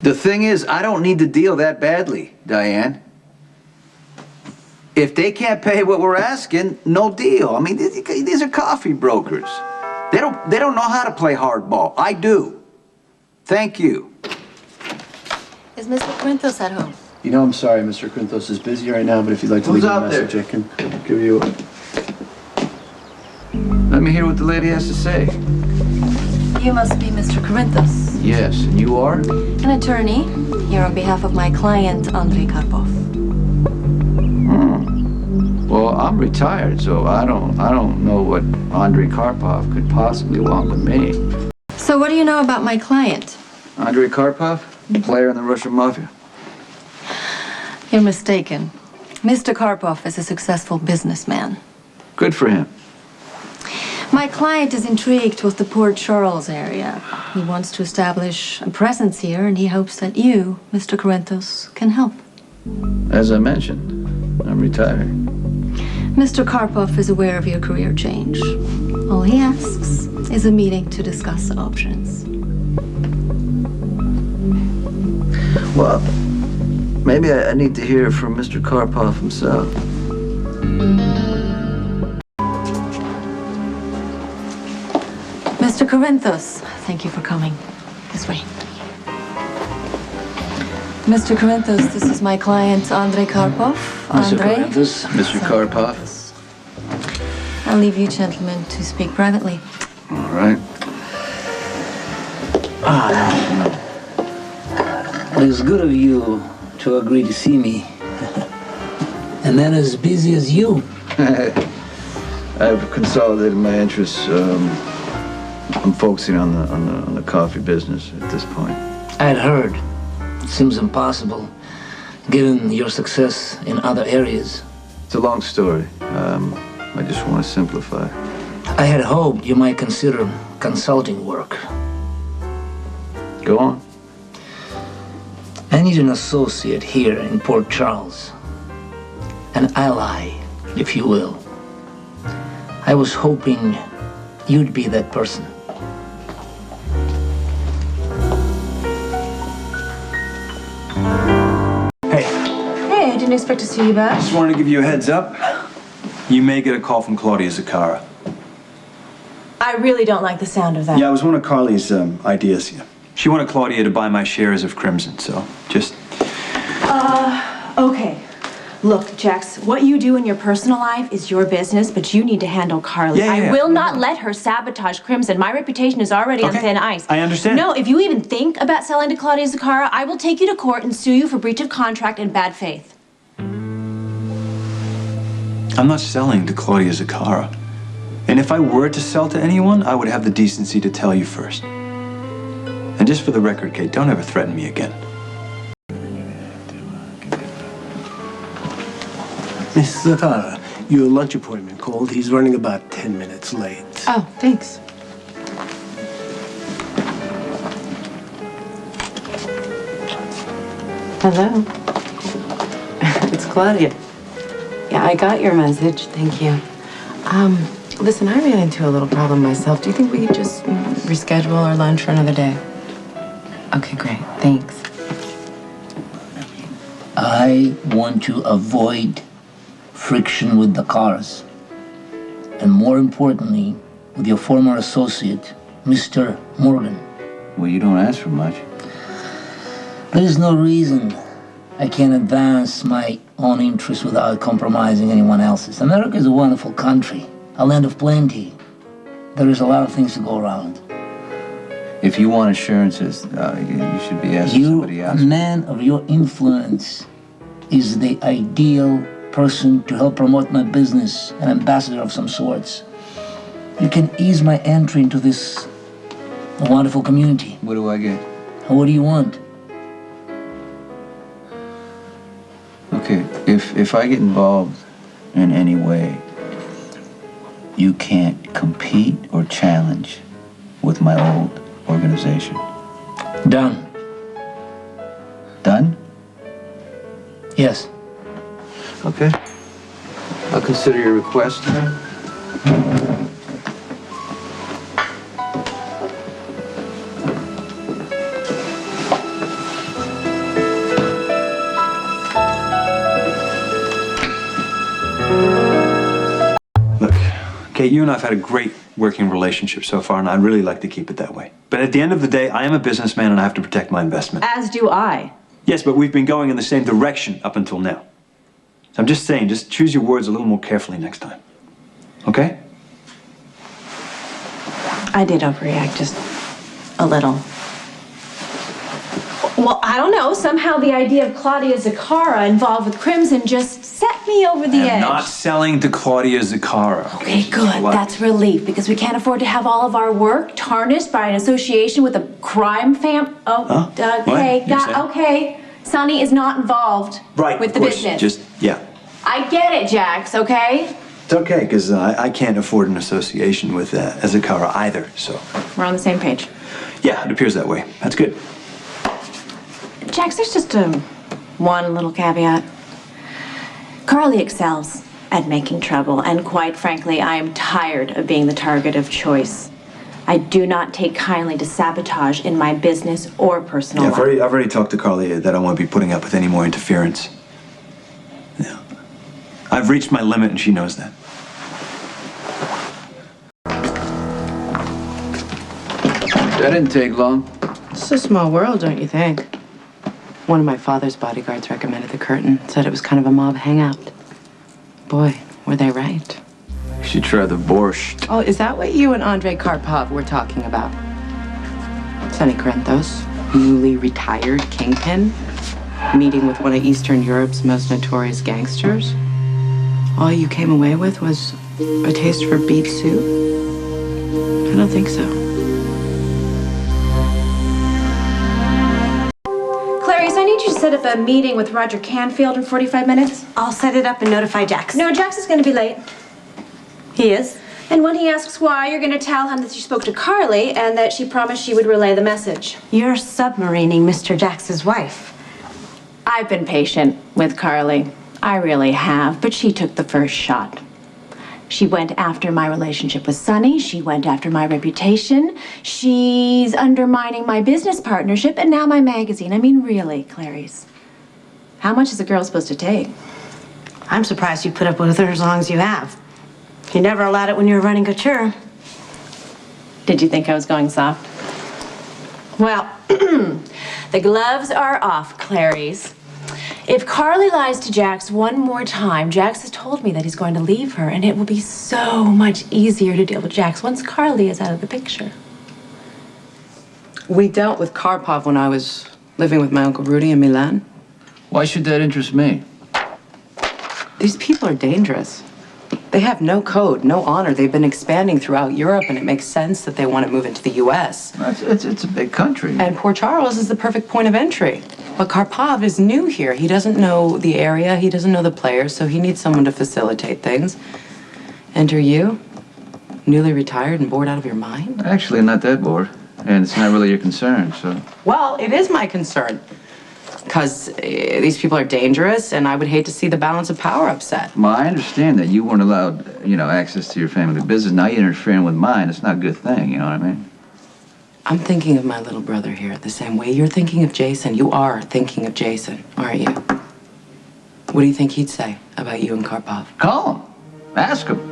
The thing is, I don't need the deal that badly, Diane. If they can't pay what we're asking, no deal. I mean, these are coffee brokers. They don't know how to play hardball. I do. Thank you. Is Mr. Quintos at home? You know, I'm sorry, Mr. Quintos is busy right now, but if you'd like to leave a message, I can give you a... Let me hear what the lady has to say. You must be Mr. Quintos. Yes, and you are? An attorney, here on behalf of my client, Andrei Karpov. Well, I'm retired, so I don't know what Andrei Karpov could possibly want with me. So what do you know about my client? Andrei Karpov? Player in the Russian mafia? You're mistaken. Mr. Karpov is a successful businessman. Good for him. My client is intrigued with the Port Charles area. He wants to establish a presence here, and he hopes that you, Mr. Quintos, can help. As I mentioned, I'm retired. Mr. Karpov is aware of your career change. All he asks is a meeting to discuss options. Well, maybe I need to hear from Mr. Karpov himself. Mr. Quintos, thank you for coming. This way. Mr. Quintos, this is my client, Andrei Karpov. Mr. Andrei? Quintos, Mr. Karpov. I'll leave you gentlemen to speak privately. All right. Well, it's good of you to agree to see me. And then as busy as you. I've consolidated my interests. I'm focusing on the coffee business at this point. I'd heard. It seems impossible, given your success in other areas. It's a long story. I just want to simplify. I had hoped you might consider consulting work. Go on. I need an associate here in Port Charles. An ally, if you will. I was hoping you'd be that person. Hey. Hey, I didn't expect to see you back. Just wanted to give you a heads up. You may get a call from Claudia Zakara. I really don't like the sound of that. Yeah, it was one of Carly's ideas. Yeah. She wanted Claudia to buy my shares of Crimson, so just... Okay. Look, Jax, what you do in your personal life is your business, but you need to handle Carly. Yeah. I will not let her sabotage Crimson. My reputation is already on thin ice. I understand. No, if you even think about selling to Claudia Zakara, I will take you to court and sue you for breach of contract and bad faith. I'm not selling to Claudia Zakara. And if I were to sell to anyone, I would have the decency to tell you first. And just for the record, Kate, don't ever threaten me again. Miss Zakara, your lunch appointment called. He's running about 10 minutes late. Oh, thanks. Hello. It's Claudia. Yeah, I got your message. Thank you. Listen, I ran into a little problem myself. Do you think we could just reschedule our lunch for another day? Okay, great. Thanks. I want to avoid friction with the cars. And more importantly, with your former associate, Mr. Morgan. Well, you don't ask for much. There is no reason I can't advance my own interests without compromising anyone else's. America is a wonderful country, a land of plenty. There is a lot of things to go around. If you want assurances, you should be asking somebody else. You, a man of your influence, is the ideal person to help promote my business, an ambassador of some sorts. You can ease my entry into this wonderful community. What do I get? What do you want? Okay, if I get involved in any way, you can't compete or challenge with my old organization. Done. Done? Yes. Okay. I'll consider your request. Kate, you and I have had a great working relationship so far, and I'd really like to keep it that way. But at the end of the day, I am a businessman and I have to protect my investment. As do I. Yes, but we've been going in the same direction up until now. So I'm just saying, just choose your words a little more carefully next time. Okay? I did overreact just a little. Well, I don't know. Somehow the idea of Claudia Zaccara involved with Crimson just set me over the edge. I'm not selling to Claudia Zaccara. Okay, good. What? That's relief because we can't afford to have all of our work tarnished by an association with a crime Oh, Huh? okay, What? okay. Sonny is not involved with the business. Just, yeah. I get it, Jax, okay? It's okay, because I can't afford an association with Zaccara either, so. We're on the same page. Yeah, it appears that way. That's good. Jax, there's just one little caveat. Carly excels at making trouble, and quite frankly, I am tired of being the target of choice. I do not take kindly to sabotage in my business or personal Yeah, life. I've already talked to Carly that I won't be putting up with any more interference. Yeah. I've reached my limit, and she knows that. That didn't take long. It's a small world, don't you think? One of my father's bodyguards recommended the curtain, said it was kind of a mob hangout. Boy, were they right. You should try the borscht. Oh, is that what you and Andrei Karpov were talking about? Sonny Corinthos, newly retired kingpin, meeting with one of Eastern Europe's most notorious gangsters? All you came away with was a taste for beef soup? I don't think so. Clarice, I need you to set up a meeting with Roger Canfield in 45 minutes. I'll set it up and notify Jax. No, Jax is going to be late. He is? And when he asks why, you're going to tell him that you spoke to Carly and that she promised she would relay the message. You're submarining Mr. Jax's wife. I've been patient with Carly. I really have, but she took the first shot. She went after my relationship with Sonny. She went after my reputation. She's undermining my business partnership and now my magazine. I mean, really, Clarice. How much is a girl supposed to take? I'm surprised you put up with her as long as you have. You never allowed it when you were running Couture. Did you think I was going soft? Well, the gloves are off, Clarice. If Carly lies to Jax one more time, Jax has told me that he's going to leave her, and it will be so much easier to deal with Jax once Carly is out of the picture. We dealt with Karpov when I was living with my Uncle Rudy in Milan. Why should that interest me? These people are dangerous. They have no code, no honor. They've been expanding throughout Europe, and it makes sense that they want to move into the U.S. It's a big country. And poor Charles is the perfect point of entry. But Karpov is new here. He doesn't know the area. He doesn't know the players, so he needs someone to facilitate things. Enter you, newly retired and bored out of your mind? Actually, I'm not that bored. And it's not really your concern, so. Well, it is my concern. Because these people are dangerous, and I would hate to see the balance of power upset. Well, I understand that you weren't allowed, access to your family business. Now you're interfering with mine. It's not a good thing, you know what I mean? I'm thinking of my little brother here the same way you're thinking of Jason. You are thinking of Jason, aren't you? What do you think he'd say about you and Karpov? Call him. Ask him.